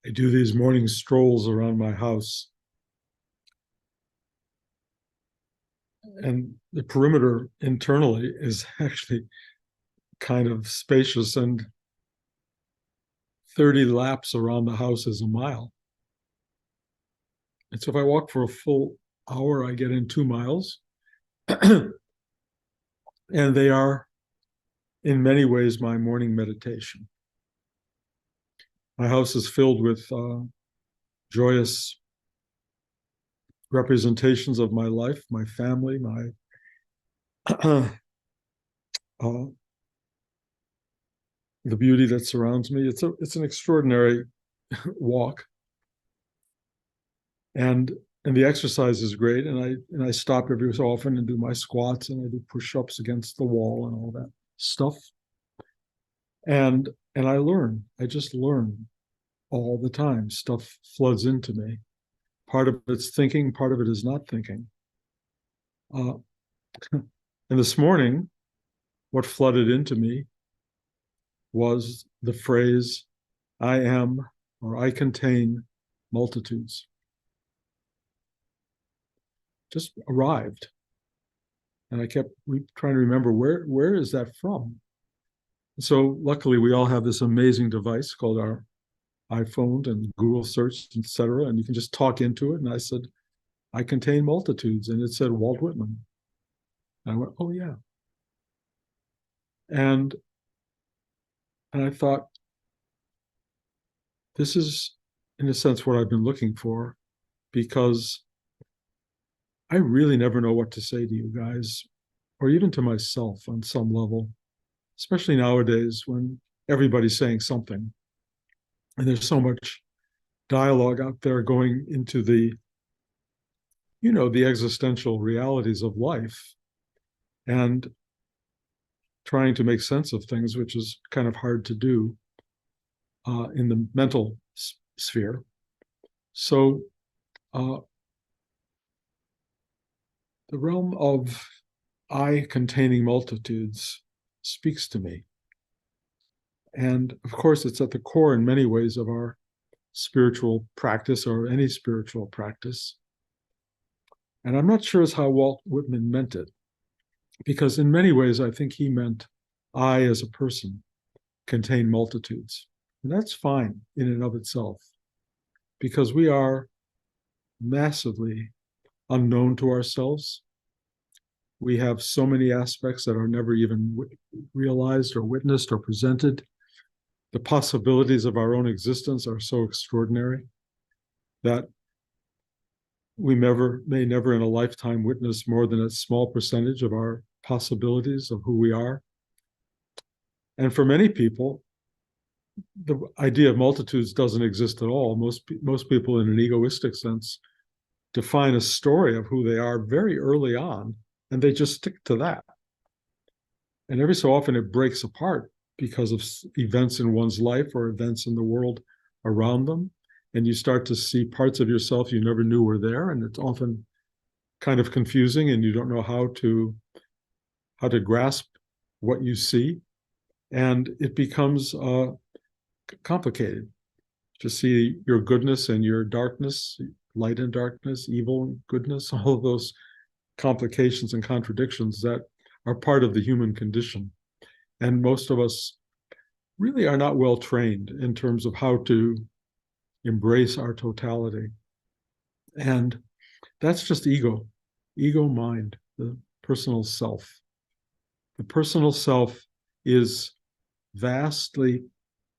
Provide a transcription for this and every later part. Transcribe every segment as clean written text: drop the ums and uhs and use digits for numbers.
I do these morning strolls around my house, and the perimeter internally is actually kind of spacious, and 30 laps around the house is a mile. And so if I walk for a full hour, I get in 2 miles. And they are, in many ways, my morning meditation. My house is filled with joyous representations of my life, my family, my uh, the beauty that surrounds me. It's an extraordinary walk, and the exercise is great. And I stop every so often and do my squats, and I do push-ups against the wall and all that stuff. And I learn. I just learn all the time. Stuff floods into me. Part of it's thinking, part of it is not thinking. Uh, and this morning, what flooded into me was the phrase, I am, or I contain multitudes. Just arrived. And I kept trying to remember where is that from? So luckily, we all have this amazing device called our iPhone and Google search, etc. And you can just talk into it. And I said, I contain multitudes. And it said Walt Whitman. And I went, oh, yeah. And I thought, this is, in a sense, what I've been looking for, because I really never know what to say to you guys, or even to myself on some level, especially nowadays when everybody's saying something. And there's so much dialogue out there going into the existential realities of life and trying to make sense of things, which is kind of hard to do in the mental sphere. So the realm of I containing multitudes speaks to me. And of course, it's at the core in many ways of our spiritual practice, or any spiritual practice. And I'm not sure as how Walt Whitman meant it, because in many ways, I think he meant I, as a person, contain multitudes. And that's fine in and of itself, because we are massively unknown to ourselves. We have so many aspects that are never even realized or witnessed or presented. The possibilities of our own existence are so extraordinary that we may never in a lifetime witness more than a small percentage of our possibilities of who we are. And for many people, the idea of multitudes doesn't exist at all. Most people, in an egoistic sense, define a story of who they are very early on, and they just stick to that. And every so often it breaks apart because of events in one's life or events in the world around them. And you start to see parts of yourself you never knew were there. And it's often kind of confusing, and you don't know how to grasp what you see. And it becomes complicated to see your goodness and your darkness, light and darkness, evil and goodness, all of those complications and contradictions that are part of the human condition. And most of us really are not well trained in terms of how to embrace our totality. And that's just ego mind, the personal self. The personal self is vastly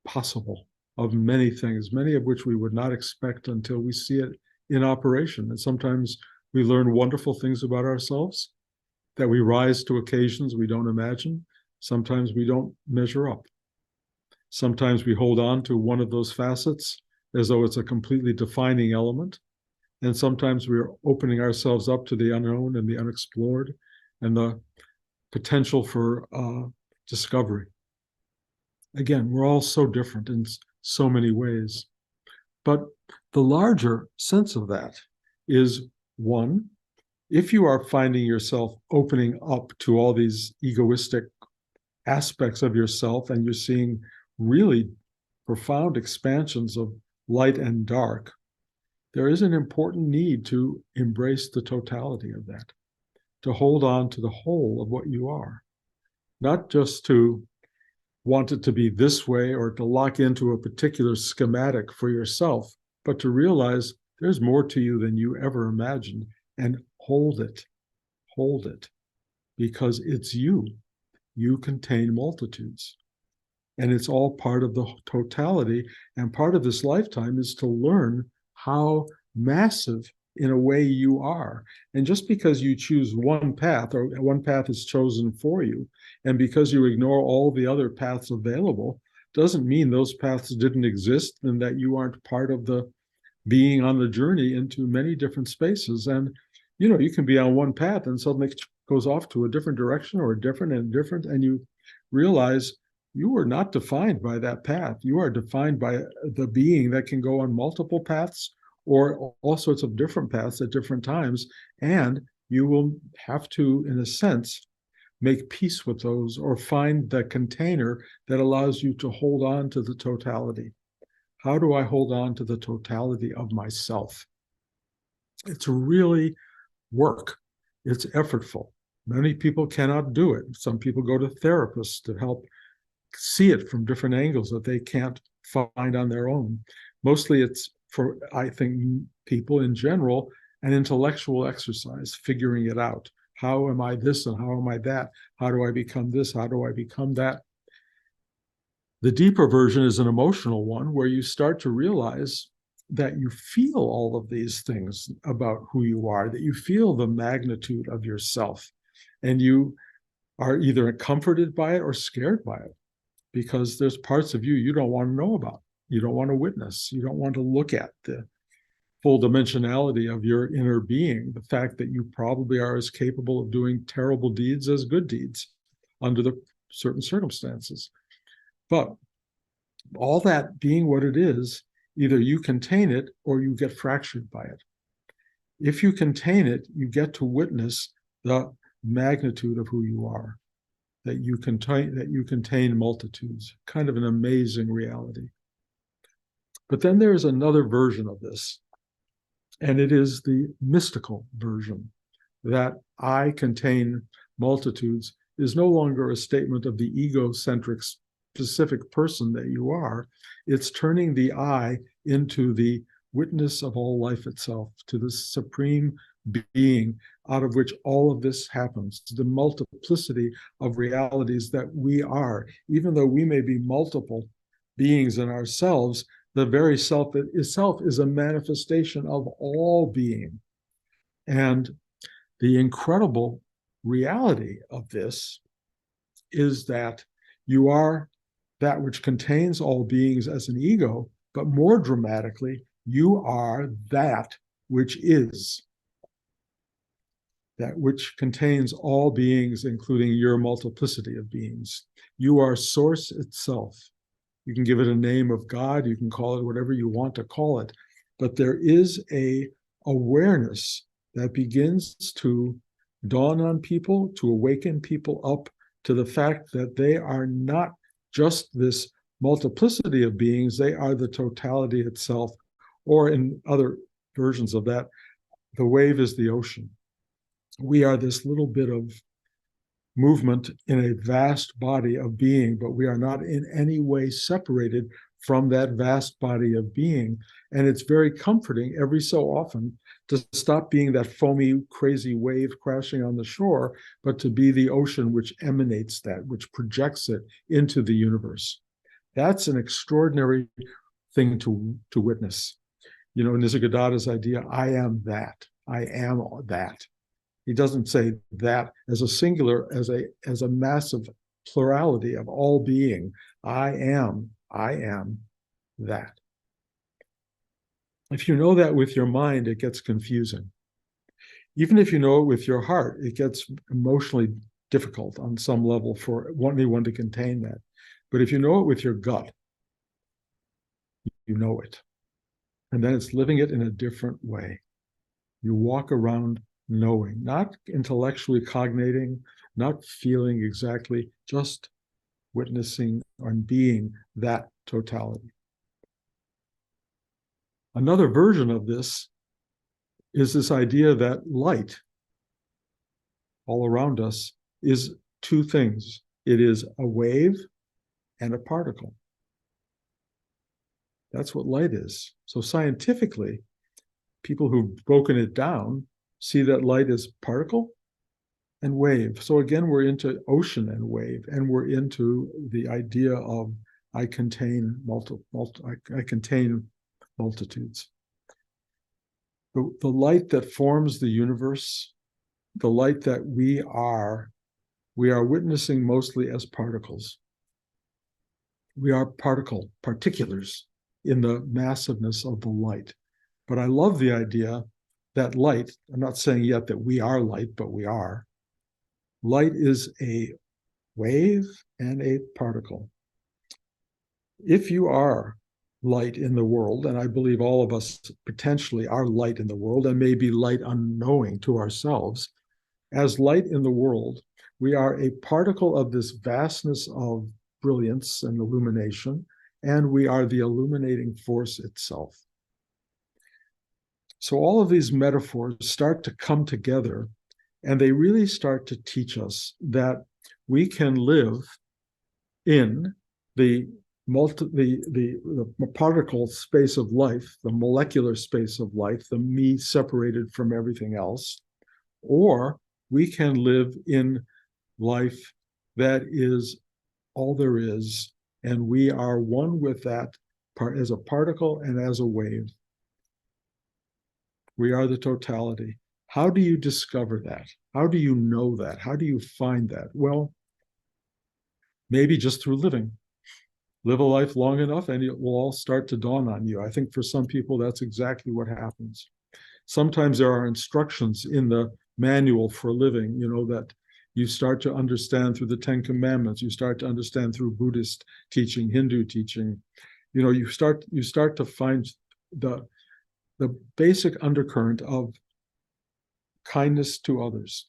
possible of many things, many of which we would not expect until we see it in operation. And sometimes we learn wonderful things about ourselves, that we rise to occasions we don't imagine. Sometimes we don't measure up. Sometimes we hold on to one of those facets as though it's a completely defining element. And sometimes we're opening ourselves up to the unknown and the unexplored and the potential for discovery. Again, we're all so different in so many ways. But the larger sense of that is, one, if you are finding yourself opening up to all these egoistic aspects of yourself, and you're seeing really profound expansions of light and dark, there is an important need to embrace the totality of that, to hold on to the whole of what you are, not just to want it to be this way or to lock into a particular schematic for yourself, but to realize there's more to you than you ever imagined, and hold it, because it's you. You contain multitudes. And it's all part of the totality. And part of this lifetime is to learn how massive, in a way, you are. And just because you choose one path, or one path is chosen for you, and because you ignore all the other paths available, doesn't mean those paths didn't exist and that you aren't part of the being on the journey into many different spaces. And, you can be on one path and suddenly it goes off to a different direction, or a different, and you realize you are not defined by that path. You are defined by the being that can go on multiple paths or all sorts of different paths at different times. And you will have to, in a sense, make peace with those, or find the container that allows you to hold on to the totality. How do I hold on to the totality of myself? It's really work. It's effortful. Many people cannot do it. Some people go to therapists to help see it from different angles that they can't find on their own. Mostly it's, for, I think, people in general, an intellectual exercise, figuring it out. How am I this and how am I that? How do I become this? How do I become that? The deeper version is an emotional one, where you start to realize that you feel all of these things about who you are, that you feel the magnitude of yourself, and you are either comforted by it or scared by it, because there's parts of you you don't want to know about. You don't want to witness. You don't want to look at the full dimensionality of your inner being, the fact that you probably are as capable of doing terrible deeds as good deeds under the certain circumstances. But all that being what it is, either you contain it or you get fractured by it. If you contain it, you get to witness the magnitude of who you are, that you contain multitudes, kind of an amazing reality. But then there's another version of this, and it is the mystical version, that I contain multitudes is no longer a statement of the egocentric specific person that you are. It's turning the I into the witness of all life itself, to the supreme being out of which all of this happens, the multiplicity of realities that we are. Even though we may be multiple beings in ourselves, the very self itself is a manifestation of all being. And the incredible reality of this is that you are that which contains all beings as an ego, but more dramatically, you are that which is. That which contains all beings, including your multiplicity of beings. You are source itself. You can give it a name of God, you can call it whatever you want to call it, but there is a awareness that begins to dawn on people, to awaken people up to the fact that they are not just this multiplicity of beings, they are the totality itself. Or in other versions of that, the wave is the ocean. We are this little bit of movement in a vast body of being, but we are not in any way separated from that vast body of being. And it's very comforting every so often to stop being that foamy, crazy wave crashing on the shore, but to be the ocean which emanates that, which projects it into the universe. That's an extraordinary thing to witness. In Nisargadatta's idea, I am that. I am that. He doesn't say that as a singular, as a massive plurality of all being. I am that. If you know that with your mind, it gets confusing. Even if you know it with your heart, it gets emotionally difficult on some level for anyone to contain that. But if you know it with your gut, you know it. And then it's living it in a different way. You walk around knowing, not intellectually cognating, not feeling exactly, just witnessing and being that totality. Another version of this is this idea that light all around us is two things. It is a wave and a particle. That's what light is. So scientifically, people who've broken it down see that light is particle and wave. So again, we're into ocean and wave, and we're into the idea of I contain I contain multitudes. The light that forms the universe, the light that we are witnessing mostly as particles. We are particulars in the massiveness of the light. But I love the idea that light, I'm not saying yet that we are light, but we are. Light is a wave and a particle. If you are light in the world, and I believe all of us potentially are light in the world and maybe light unknowing to ourselves, as light in the world, we are a particle of this vastness of brilliance and illumination, and we are the illuminating force itself. So all of these metaphors start to come together, and they really start to teach us that we can live in the particle space of life, the molecular space of life, the me separated from everything else, or we can live in life that is all there is, and we are one with that part as a particle and as a wave. We are the totality. How do you discover that? How do you know that? How do you find that? Well, maybe just through living. Live a life long enough and it will all start to dawn on you. I think for some people, that's exactly what happens. Sometimes there are instructions in the manual for living, that you start to understand through the Ten Commandments, you start to understand through Buddhist teaching, Hindu teaching. You start to find the basic undercurrent of kindness to others.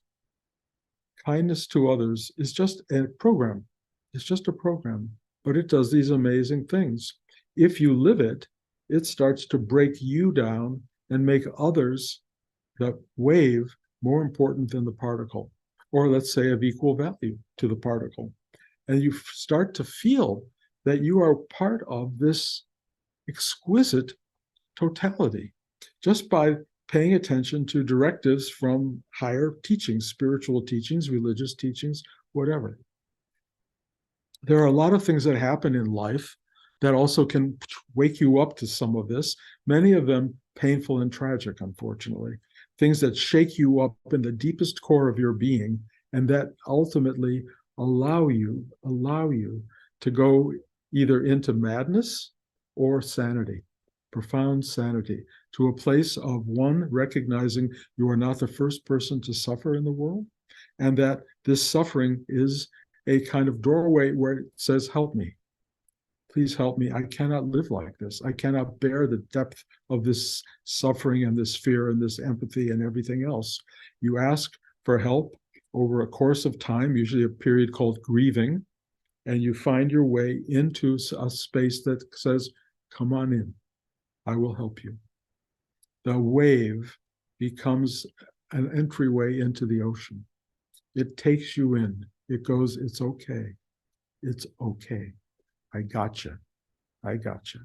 Kindness to others is just a program. It's just a program, but it does these amazing things. If you live it, it starts to break you down and make others, the wave, more important than the particle, or let's say of equal value to the particle. And you start to feel that you are part of this exquisite totality just by paying attention to directives from higher teachings, spiritual teachings, religious teachings, whatever. There are a lot of things that happen in life that also can wake you up to some of this, many of them painful and tragic, unfortunately. Things that shake you up in the deepest core of your being and that ultimately allow you to go either into madness or sanity, profound sanity, to a place of one, recognizing you are not the first person to suffer in the world, and that this suffering is a kind of doorway where it says, help me. Please help me. I cannot live like this. I cannot bear the depth of this suffering and this fear and this empathy and everything else. You ask for help over a course of time, usually a period called grieving, and you find your way into a space that says, come on in. I will help you. The wave becomes an entryway into the ocean. It takes you in. It goes, it's okay. It's okay. I gotcha. I gotcha.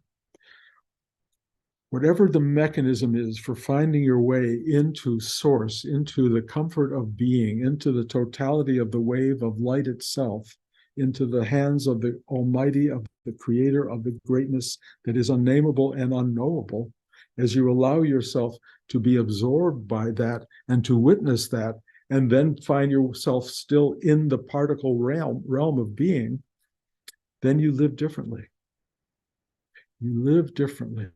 Whatever the mechanism is for finding your way into source, into the comfort of being, into the totality of the wave of light itself, into the hands of the Almighty, of the Creator, of the greatness that is unnameable and unknowable, as you allow yourself to be absorbed by that and to witness that, and then find yourself still in the particle realm of being, then you live differently. You live differently.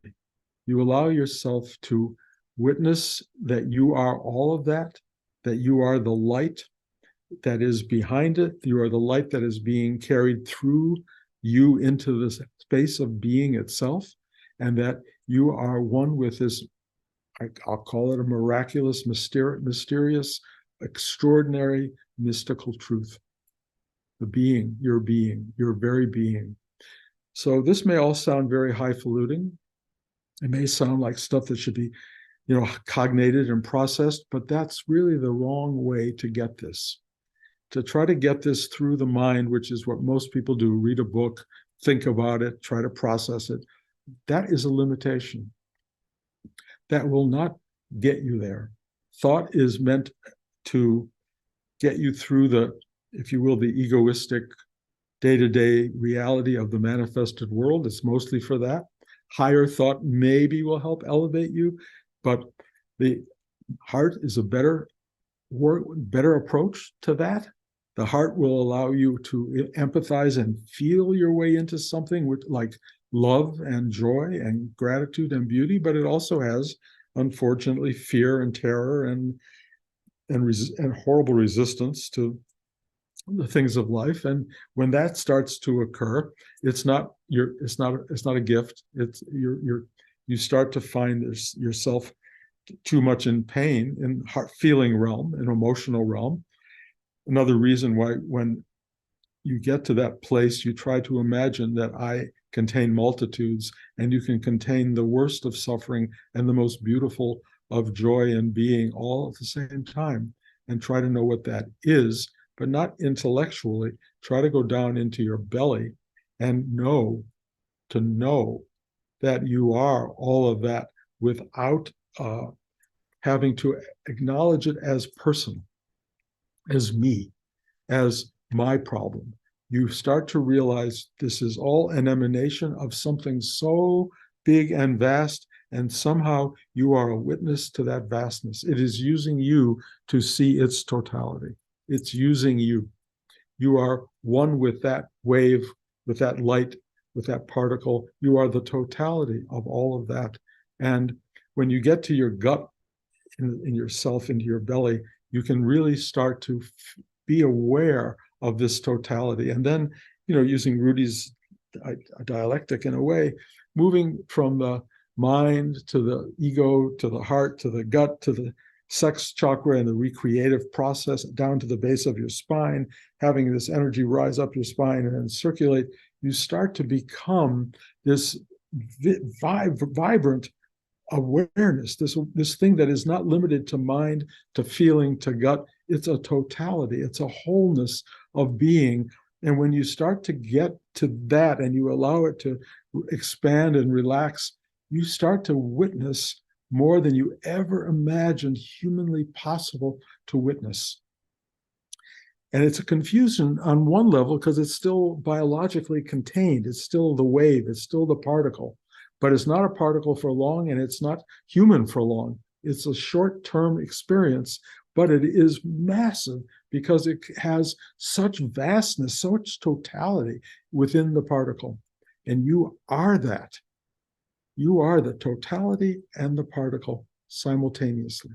You allow yourself to witness that you are all of that you are the light that is behind it. You are the light that is being carried through you into this space of being itself, and that you are one with this, I'll call it a miraculous, mysterious, extraordinary, mystical truth. The being, your very being. So this may all sound very highfalutin, It may sound like stuff that should be, cognated and processed, but that's really the wrong way to get this. To try to get this through the mind, which is what most people do, read a book, think about it, try to process it, that is a limitation. That will not get you there. Thought is meant to get you through the, if you will, the egoistic day-to-day reality of the manifested world. It's mostly for that. Higher thought maybe will help elevate you, but the heart is a better approach to that. The heart will allow you to empathize and feel your way into something with, like, love and joy and gratitude and beauty, but it also has, unfortunately, fear and terror and horrible resistance to the things of life. And when that starts to occur, it's not a gift. It's you start to find yourself too much in pain in heart feeling realm, in emotional realm. Another reason why, when you get to that place, you try to imagine that I contain multitudes, and you can contain the worst of suffering and the most beautiful of joy and being all at the same time, and try to know what that is, but not intellectually. Try to go down into your belly and know that you are all of that without having to acknowledge it as personal, as me, as my problem. You start to realize this is all an emanation of something so big and vast, and somehow you are a witness to that vastness. It is using you to see its totality. It's using you. You are one with that wave, with that light, with that particle. You are the totality of all of that. And when you get to your gut, in yourself, into your belly, you can really start to be aware of this totality. And then, using Rudy's dialectic in a way, moving from the mind to the ego, to the heart, to the gut, to the sex chakra and the recreative process, down to the base of your spine, having this energy rise up your spine and then circulate, you start to become this vibrant awareness, this thing that is not limited to mind, to feeling, to gut. It's a totality. It's a wholeness of being. And when you start to get to that and you allow it to expand and relax, you start to witness more than you ever imagined humanly possible to witness. And it's a confusion on one level because it's still biologically contained. It's still the wave. It's still the particle. But it's not a particle for long, and it's not human for long. It's a short-term experience, but it is massive because it has such vastness, such totality within the particle. And you are that. You are the totality and the particle simultaneously.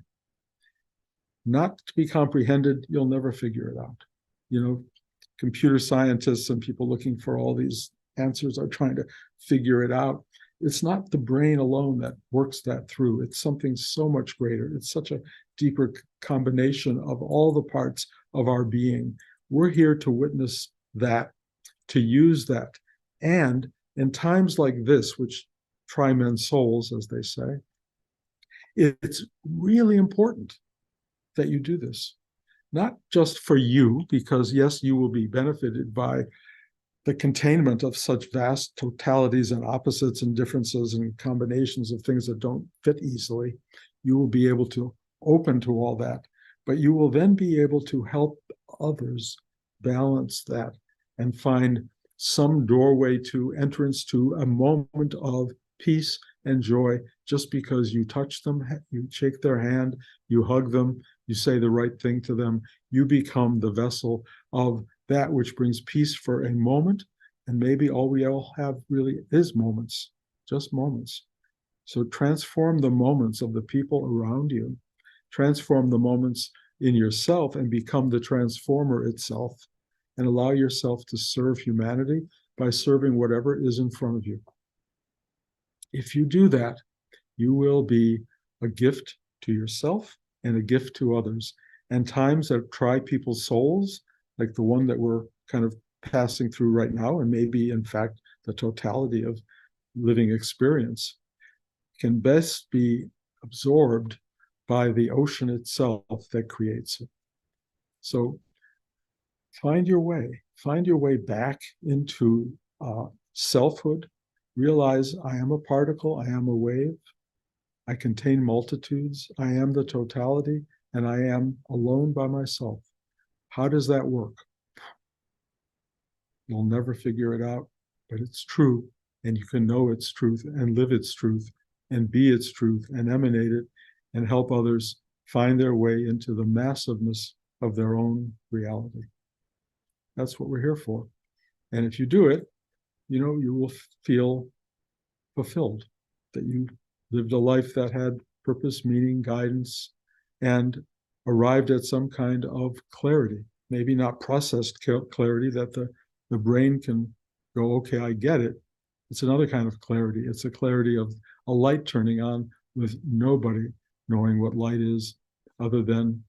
Not to be comprehended, you'll never figure it out. Computer scientists and people looking for all these answers are trying to figure it out. It's not the brain alone that works that through. It's something so much greater. It's such a deeper combination of all the parts of our being. We're here to witness that, to use that. And in times like this, which try men's souls, as they say, it's really important that you do this. Not just for you, because yes, you will be benefited by the containment of such vast totalities and opposites and differences and combinations of things that don't fit easily. You will be able to open to all that, but you will then be able to help others balance that and find some doorway to entrance to a moment of peace and joy, just because you touch them, you shake their hand, you hug them, you say the right thing to them. You become the vessel of that which brings peace for a moment. And maybe all we all have really is moments, just moments. So transform the moments of the people around you, transform the moments in yourself, and become the transformer itself, and allow yourself to serve humanity by serving whatever is in front of you. If you do that, you will be a gift to yourself and a gift to others. And times that try people's souls, like the one that we're kind of passing through right now, and maybe in fact the totality of living experience, can best be absorbed by the ocean itself that creates it. So find your way back into selfhood. Realize I am a particle, I am a wave, I contain multitudes, I am the totality, and I am alone by myself. How does that work? You'll never figure it out, but it's true, and you can know its truth and live its truth and be its truth and emanate it and help others find their way into the massiveness of their own reality. That's what we're here for. And if you do it, you will feel fulfilled, that you lived a life that had purpose, meaning, guidance, and arrived at some kind of clarity. Maybe not processed clarity that the brain can go, okay, I get it. It's another kind of clarity. It's a clarity of a light turning on with nobody knowing what light is other than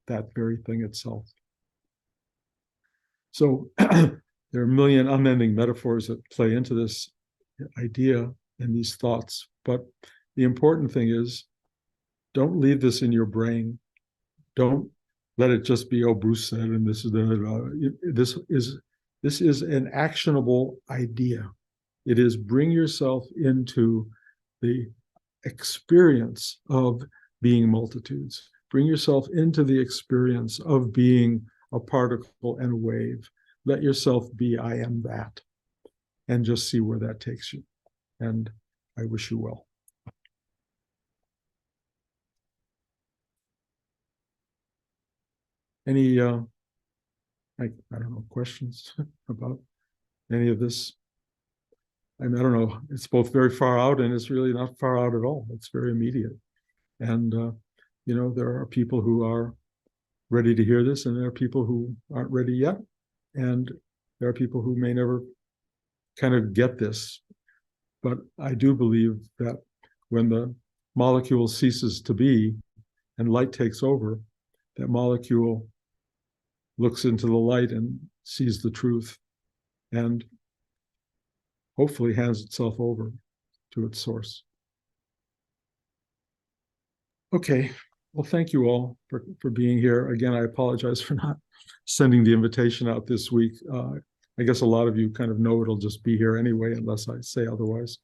that very thing itself. So there are a million unending metaphors that play into this idea and these thoughts. But the important thing is, don't leave this in your brain. Don't let it just be, oh, Bruce said, and this is an actionable idea. It is bring yourself into the experience of being multitudes. Bring yourself into the experience of being a particle and a wave. Let yourself be, I am that, and just see where that takes you. And I wish you well. Any, I don't know, questions about any of this? I mean, I don't know. It's both very far out and it's really not far out at all. It's very immediate. And, there are people who are ready to hear this, and there are people who aren't ready yet. And there are people who may never kind of get this. But I do believe that when the molecule ceases to be and light takes over, that molecule looks into the light and sees the truth and hopefully hands itself over to its source. Okay. Well, thank you all for being here. Again, I apologize for not sending the invitation out this week. I guess a lot of you kind of know it'll just be here anyway, unless I say otherwise.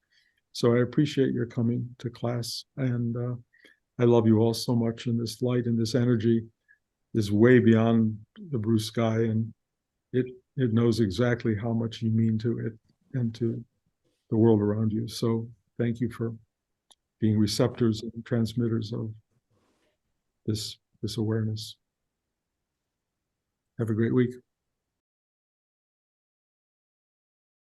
So I appreciate your coming to class, and I love you all so much. And this light and this energy is way beyond the blue sky, and it knows exactly how much you mean to it and to the world around you. So thank you for being receptors and transmitters of this awareness. Have a great week.